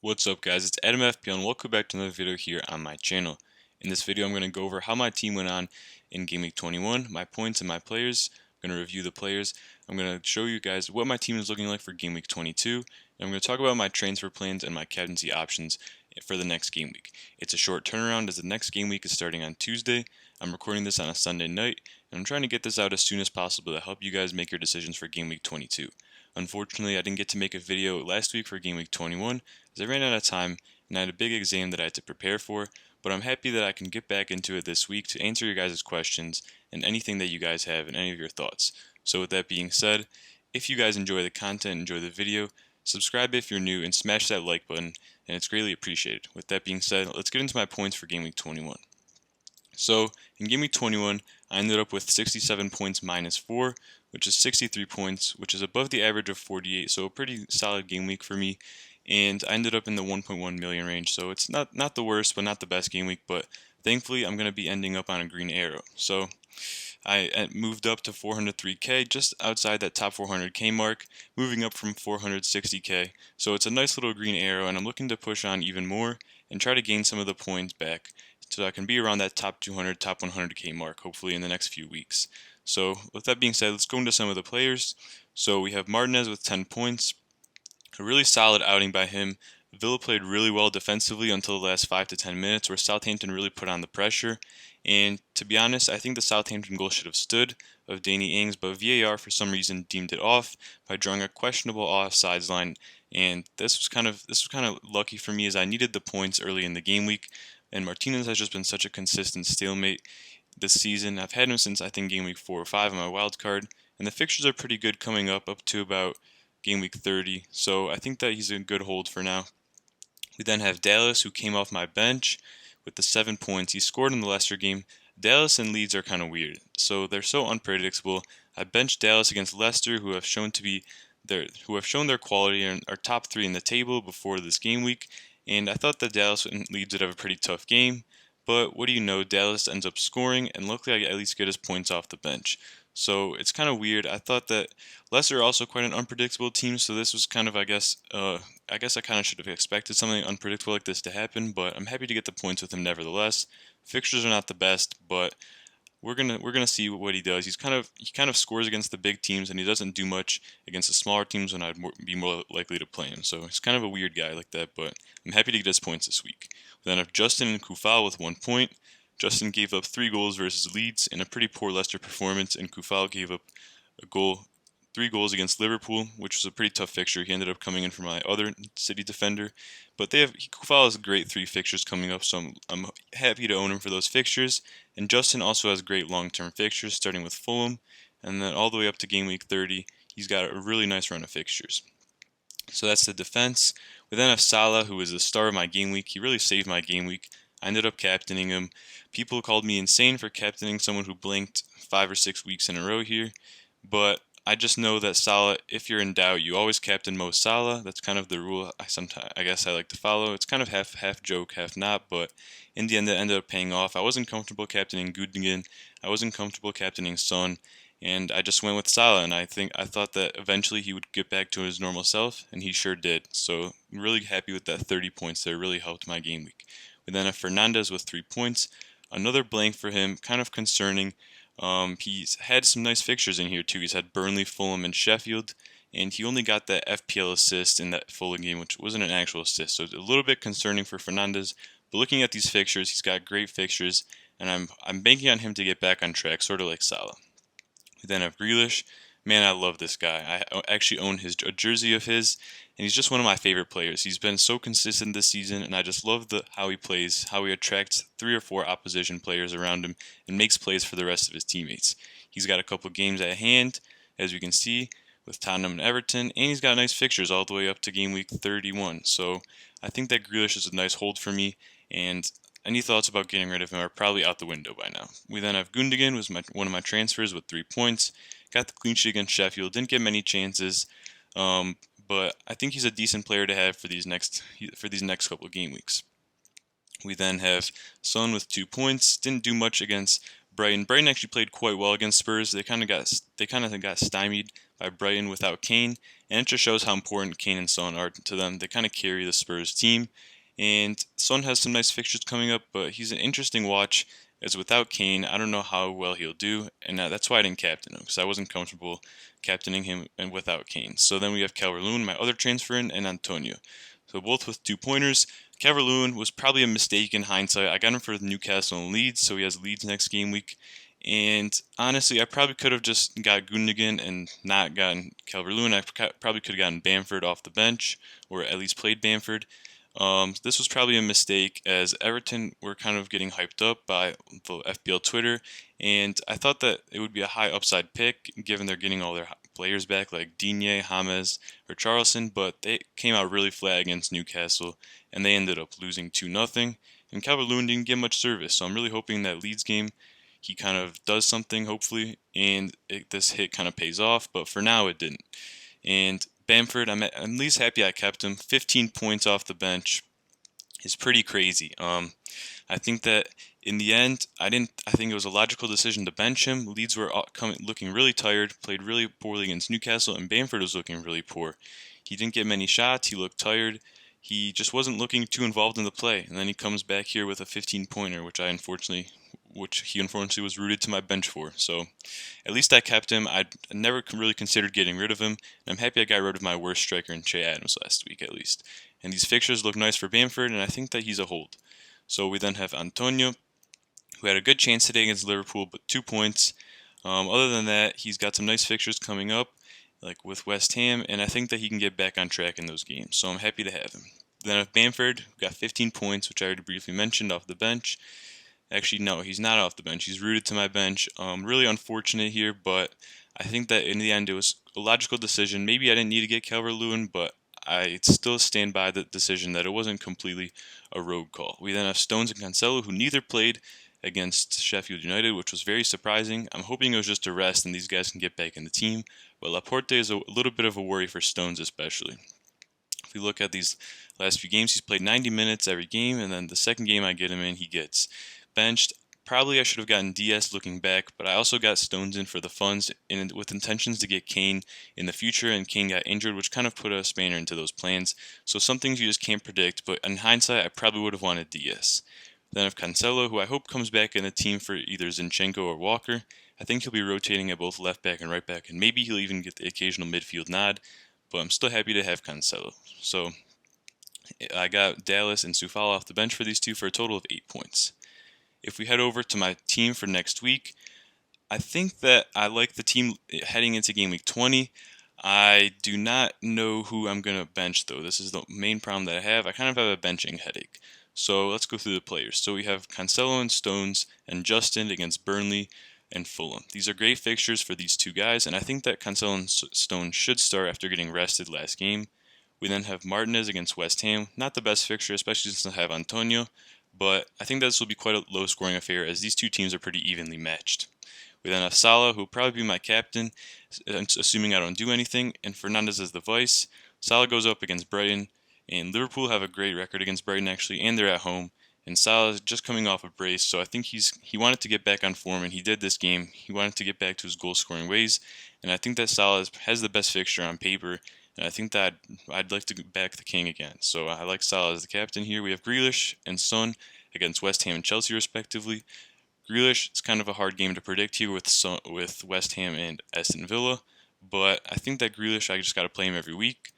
What's up guys, it's Adam FPL and welcome back to another video here on my channel. In this video I'm going to go over how my team went on in Game Week 21, my points and my players. I'm going to review the players. I'm going to show you guys what my team is looking like for Game Week 22. And I'm going to talk about my transfer plans and my captaincy options for the next game week. It's a short turnaround as the next game week is starting on Tuesday. I'm recording this on a Sunday night and I'm trying to get this out as soon as possible to help you guys make your decisions for Game Week 22. Unfortunately, I didn't get to make a video last week for Game Week 21 as I ran out of time and I had a big exam that I had to prepare for, but I'm happy that I can get back into it this week to answer your guys' questions and anything that you guys have and any of your thoughts. So with that being said, if you guys enjoy the content, enjoy the video, subscribe if you're new and smash that like button and it's greatly appreciated. With that being said, let's get into my points for Game Week 21. So in Game Week 21, I ended up with 67 points minus 4, which is 63 points, which is above the average of 48, so a pretty solid game week for me. And I ended up in the 1.1 million range, so it's not the worst, but not the best game week. But thankfully, I'm going to be ending up on a green arrow. So I moved up to 403k, just outside that top 400k mark, moving up from 460k. So it's a nice little green arrow, and I'm looking to push on even more and try to gain some of the points back so I can be around that top 200, top 100k mark, hopefully in the next few weeks. So with that being said, let's go into some of the players. So we have Martinez with 10 points. A really solid outing by him. Villa played really well defensively until the last 5 to 10 minutes where Southampton really put on the pressure. And to be honest, I think the Southampton goal should have stood of Danny Ings, but VAR for some reason deemed it off by drawing a questionable offsides line. And this was kind of lucky for me as I needed the points early in the game week. And Martinez has just been such a consistent stalemate this season. I've had him since I think game week 4 or 5 on my wild card, and the fixtures are pretty good coming up to about game week 30. So I think that he's a good hold for now. We then have Dallas, who came off my bench with the 7 points. He scored in the Leicester game. Dallas and Leeds are kind of weird, so they're so unpredictable. I benched Dallas against Leicester, who have shown their quality and are top 3 in the table before this game week. And I thought that Dallas and Leeds would have a pretty tough game, but what do you know, Dallas ends up scoring, and luckily I at least get his points off the bench. So it's kind of weird. I thought that Leicester are also quite an unpredictable team, so this was kind of, I guess I kind of should have expected something unpredictable like this to happen, but I'm happy to get the points with him nevertheless. Fixtures are not the best, but we're gonna see what he does. He kind of scores against the big teams, and he doesn't do much against the smaller teams when I'd be more likely to play him. So he's kind of a weird guy like that, but I'm happy to get his points this week. We then have Justin and Kufal with 1 point. Justin gave up 3 goals versus Leeds in a pretty poor Leicester performance, and Kufal gave up 3 goals against Liverpool, which was a pretty tough fixture. He ended up coming in for my other City defender, but Kufal has great 3 fixtures coming up, so I'm happy to own him for those fixtures. And Justin also has great long-term fixtures, starting with Fulham, and then all the way up to game week 30. He's got a really nice run of fixtures. So that's the defense. We then have Salah, who is the star of my game week. He really saved my game week. I ended up captaining him. People called me insane for captaining someone who blanked 5 or 6 weeks in a row here, but I just know that Salah, if you're in doubt, you always captain Mo Salah. That's kind of the rule I guess I like to follow. It's kind of half joke, half not, but in the end it ended up paying off. I wasn't comfortable captaining Gundogan. I wasn't comfortable captaining Son, and I just went with Salah, and I thought that eventually he would get back to his normal self, and he sure did. So I'm really happy with that 30 points there. It really helped my game week. We then have Fernandez with 3 points. Another blank for him, kind of concerning. He's had some nice fixtures in here too. He's had Burnley, Fulham, and Sheffield, and he only got that FPL assist in that Fulham game, which wasn't an actual assist. So it's a little bit concerning for Fernandez. But looking at these fixtures, he's got great fixtures, and I'm banking on him to get back on track, sort of like Salah. We then have Grealish. Man, I love this guy. I actually own a jersey of his, and he's just one of my favorite players. He's been so consistent this season, and I just love how he plays, how he attracts 3 or 4 opposition players around him and makes plays for the rest of his teammates. He's got a couple games at hand, as we can see, with Tottenham and Everton, and he's got nice fixtures all the way up to game week 31. So I think that Grealish is a nice hold for me, and any thoughts about getting rid of him are probably out the window by now. We then have Gundogan, was one of my transfers with 3 points. Got the clean sheet against Sheffield. Didn't get many chances, but I think he's a decent player to have for these next couple of game weeks. We then have Son with 2 points. Didn't do much against Brighton. Brighton actually played quite well against Spurs. They kind of got stymied by Brighton without Kane, and it just shows how important Kane and Son are to them. They kind of carry the Spurs team, and Son has some nice fixtures coming up, but he's an interesting watch, as without Kane, I don't know how well he'll do, and that's why I didn't captain him, because I wasn't comfortable captaining him and without Kane. So then we have Calvert-Lewin, my other transfer in, and Antonio. So both with 2 pointers. Calvert-Lewin was probably a mistake in hindsight. I got him for Newcastle and Leeds, so he has Leeds next game week. And honestly, I probably could have just got Gundogan and not gotten Calvert-Lewin. I probably could have gotten Bamford off the bench, or at least played Bamford. This was probably a mistake, as Everton were kind of getting hyped up by the FPL Twitter, and I thought that it would be a high upside pick given they're getting all their players back like Digne, James, or Charleston, but they came out really flat against Newcastle, and they ended up losing 2-0, and Calvert-Lewin didn't get much service, so I'm really hoping that Leeds game he kind of does something, hopefully, and this hit kind of pays off, but for now it didn't. And Bamford, I'm at least happy I kept him. 15 points off the bench is pretty crazy. I think that in the end, I think it was a logical decision to bench him. Leeds were looking really tired, played really poorly against Newcastle, and Bamford was looking really poor. He didn't get many shots. He looked tired. He just wasn't looking too involved in the play. And then he comes back here with a 15-pointer, which he unfortunately was rooted to my bench for. So at least I kept him. I never really considered getting rid of him, and I'm happy I got rid of my worst striker in Che Adams last week at least. And these fixtures look nice for Bamford, and I think that he's a hold. So we then have Antonio, who had a good chance today against Liverpool, but 2 points. Other than that, he's got some nice fixtures coming up, like with West Ham, and I think that he can get back on track in those games. So I'm happy to have him. Then I have Bamford, who got 15 points, which I already briefly mentioned, off the bench. Actually, no, he's not off the bench. He's rooted to my bench. Really unfortunate here, but I think that in the end it was a logical decision. Maybe I didn't need to get Calvert-Lewin, but I still stand by the decision that it wasn't completely a rogue call. We then have Stones and Cancelo, who neither played against Sheffield United, which was very surprising. I'm hoping it was just a rest and these guys can get back in the team, but Laporte is a little bit of a worry for Stones especially. If we look at these last few games, he's played 90 minutes every game, and then the second game I get him in, he gets benched. Probably I should have gotten DS looking back, but I also got Stones in for the funds with intentions to get Kane in the future, and Kane got injured, which kind of put a spanner into those plans. So some things you just can't predict, but in hindsight, I probably would have wanted DS. Then I have Cancelo, who I hope comes back in the team for either Zinchenko or Walker. I think he'll be rotating at both left back and right back, and maybe he'll even get the occasional midfield nod, but I'm still happy to have Cancelo. So I got Dallas and Soufal off the bench for these two for a total of 8 points. If we head over to my team for next week, I think that I like the team heading into game week 20. I do not know who I'm going to bench, though. This is the main problem that I have. I kind of have a benching headache. So let's go through the players. So we have Cancelo and Stones and Justin against Burnley and Fulham. These are great fixtures for these two guys, and I think that Cancelo and Stones should start after getting rested last game. We then have Martinez against West Ham. Not the best fixture, especially since I have Antonio, but I think this will be quite a low-scoring affair as these two teams are pretty evenly matched. We then have Salah, who will probably be my captain, assuming I don't do anything, and Fernandes as the vice. Salah goes up against Brighton, and Liverpool have a great record against Brighton actually, and they're at home. And Salah is just coming off a brace, so I think he wanted to get back on form, and he did this game. He wanted to get back to his goal-scoring ways, and I think that Salah has the best fixture on paper, and I think that I'd like to back the king again. So I like Salah as the captain here. We have Grealish and Son against West Ham and Chelsea respectively. Grealish, it's kind of a hard game to predict here with West Ham and Aston Villa, but I think that Grealish, I just got to play him every week.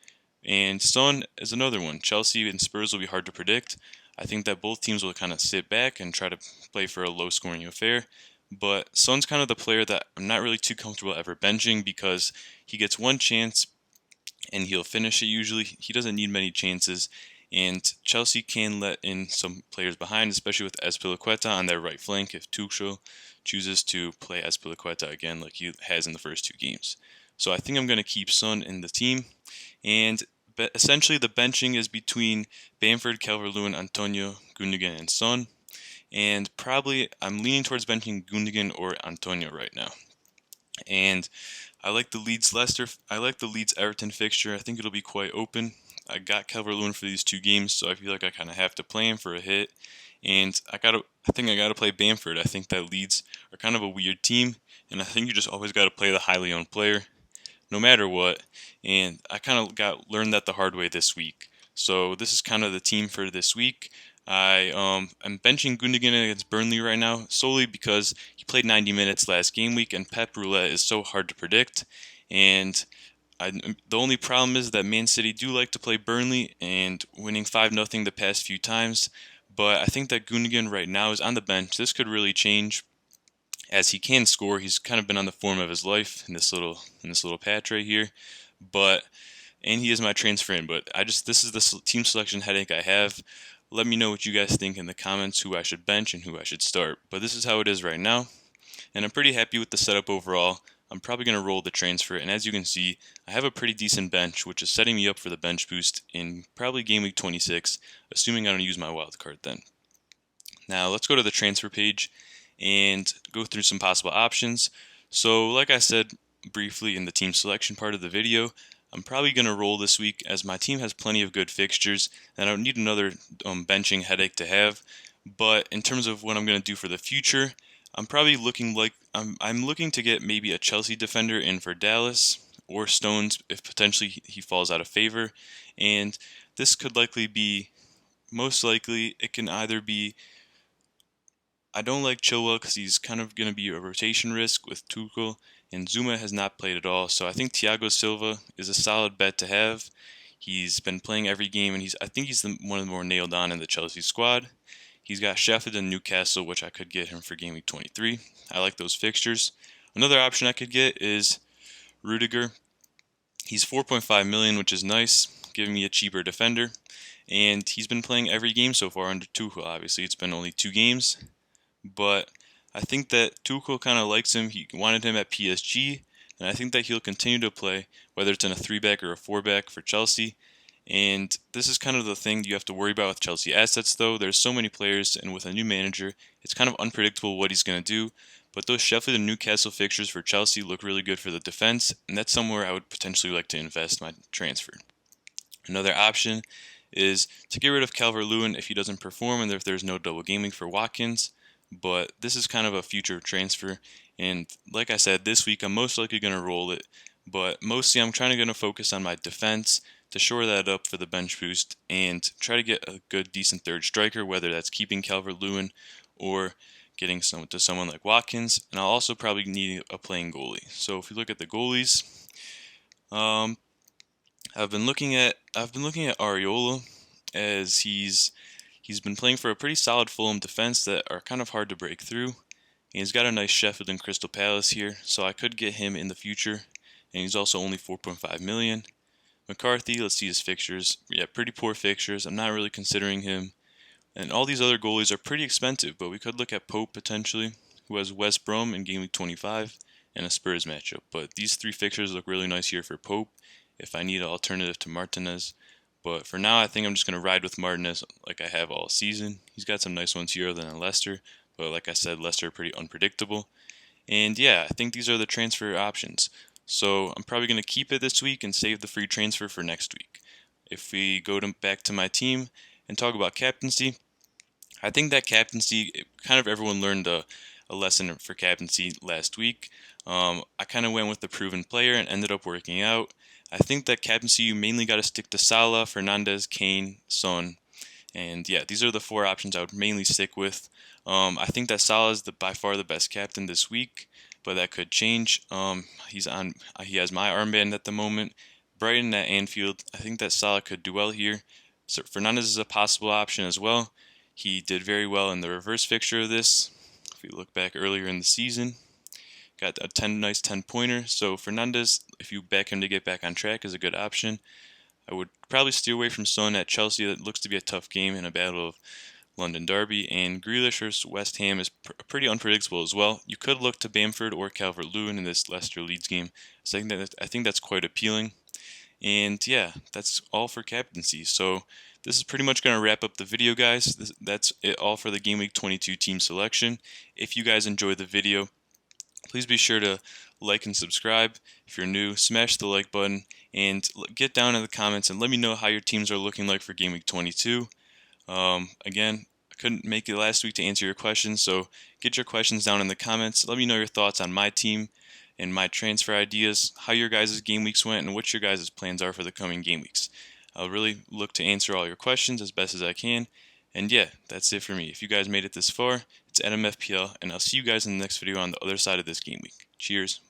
And Son is another one. Chelsea and Spurs will be hard to predict. I think that both teams will kind of sit back and try to play for a low-scoring affair. But Son's kind of the player that I'm not really too comfortable ever benching because he gets one chance and he'll finish it usually. He doesn't need many chances. And Chelsea can let in some players behind, especially with Azpilicueta on their right flank if Tuchel chooses to play Azpilicueta again like he has in the first two games. So I think I'm going to keep Son in the team. And essentially the benching is between Bamford, Calvert-Lewin, Antonio, Gundogan, and Son. And probably I'm leaning towards benching Gundogan or Antonio right now. And I like the Leeds Everton fixture. I think it'll be quite open. I got Calvert-Lewin for these two games, so I feel like I kind of have to play him for a hit. And I think I gotta play Bamford. I think that Leeds are kind of a weird team, and I think you just always gotta play the highly owned player. no matter what. And I kind of learned that the hard way this week. So this is kind of the team for this week. I'm benching Gundogan against Burnley right now solely because he played 90 minutes last game week, and Pep Roulette is so hard to predict. And the only problem is that Man City do like to play Burnley and winning 5-0 the past few times. But I think that Gundogan right now is on the bench. This could really change as he can score. He's kind of been on the form of his life in this little patch right here. And he is my transfer in. But this is the team selection headache I have. Let me know what you guys think in the comments, who I should bench and who I should start. But this is how it is right now, and I'm pretty happy with the setup overall. I'm probably going to roll the transfer, and as you can see, I have a pretty decent bench, which is setting me up for the bench boost in probably game week 26, assuming I don't use my wild card then. Now let's go to the transfer page and go through some possible options. So like I said briefly in the team selection part of the video, I'm probably going to roll this week as my team has plenty of good fixtures and I don't need another benching headache to have. But in terms of what I'm going to do for the future, I'm probably looking to get maybe a Chelsea defender in for Dallas or Stones if potentially he falls out of favor. And this could most likely it can either be, I don't like Chilwell because he's kind of going to be a rotation risk with Tuchel, and Zuma has not played at all. So I think Thiago Silva is a solid bet to have. He's been playing every game, and I think he's one of the more nailed on in the Chelsea squad. He's got Sheffield and Newcastle, which I could get him for game week 23. I like those fixtures. Another option I could get is Rudiger. He's 4.5 million, which is nice, giving me a cheaper defender. And he's been playing every game so far under Tuchel. Obviously, it's been only 2 games. But I think that Tuchel kind of likes him. He wanted him at PSG, and I think that he'll continue to play, whether it's in a 3-back or a 4-back for Chelsea. And this is kind of the thing you have to worry about with Chelsea assets, though. There's so many players, and with a new manager, it's kind of unpredictable what he's going to do. But those Sheffield and Newcastle fixtures for Chelsea look really good for the defense, and that's somewhere I would potentially like to invest my transfer. Another option is to get rid of Calvert-Lewin if he doesn't perform and if there's no double gaming for Watkins. But this is kind of a future transfer, and like I said, this week I'm most likely going to roll it, but mostly I'm going to focus on my defense to shore that up for the bench boost and try to get a good decent third striker, whether that's keeping Calvert-Lewin or getting someone like Watkins. And I'll also probably need a playing goalie. So if you look at the goalies, I've been looking at Areola, as he's been playing for a pretty solid Fulham defense that are kind of hard to break through. And he's got a nice Sheffield and Crystal Palace here, so I could get him in the future. And he's also only 4.5 million. McCarthy, let's see his fixtures. Yeah, pretty poor fixtures. I'm not really considering him. And all these other goalies are pretty expensive, but we could look at Pope potentially, who has West Brom in game week 25 and a Spurs matchup. But these 3 fixtures look really nice here for Pope if I need an alternative to Martinez. But for now, I think I'm just going to ride with Martinez like I have all season. He's got some nice ones here other than Leicester, but like I said, Leicester are pretty unpredictable. And yeah, I think these are the transfer options. So I'm probably going to keep it this week and save the free transfer for next week. If we go back to my team and talk about captaincy, I think that captaincy, kind of everyone learned a lesson for captaincy last week. I kind of went with the proven player and ended up working out. I think that captaincy, you mainly got to stick to Salah, Fernandes, Kane, Son. And yeah, these are the 4 options I would mainly stick with. I think that Salah is by far the best captain this week, but that could change. He has my armband at the moment. Brighton at Anfield, I think that Salah could do well here. So Fernandes is a possible option as well. He did very well in the reverse fixture of this. If we look back earlier in the season, got a nice 10-pointer. So Fernandes, if you back him to get back on track, is a good option. I would probably steer away from Son at Chelsea. That looks to be a tough game in a battle of London derby. And Grealish versus West Ham is pretty unpredictable as well. You could look to Bamford or Calvert-Lewin in this Leicester Leeds game. So I think that's quite appealing. And yeah, that's all for captaincy. So this is pretty much going to wrap up the video, guys. That's it all for the Game Week 22 team selection. If you guys enjoyed the video, please be sure to like and subscribe. If you're new, smash the like button and get down in the comments and let me know how your teams are looking like for Game Week 22. Again, I couldn't make it last week to answer your questions, so get your questions down in the comments. Let me know your thoughts on my team and my transfer ideas, how your guys' game weeks went, and what your guys' plans are for the coming game weeks. I'll really look to answer all your questions as best as I can. And yeah, that's it for me. If you guys made it this far, it's AdamFPL, and I'll see you guys in the next video on the other side of this game week. Cheers.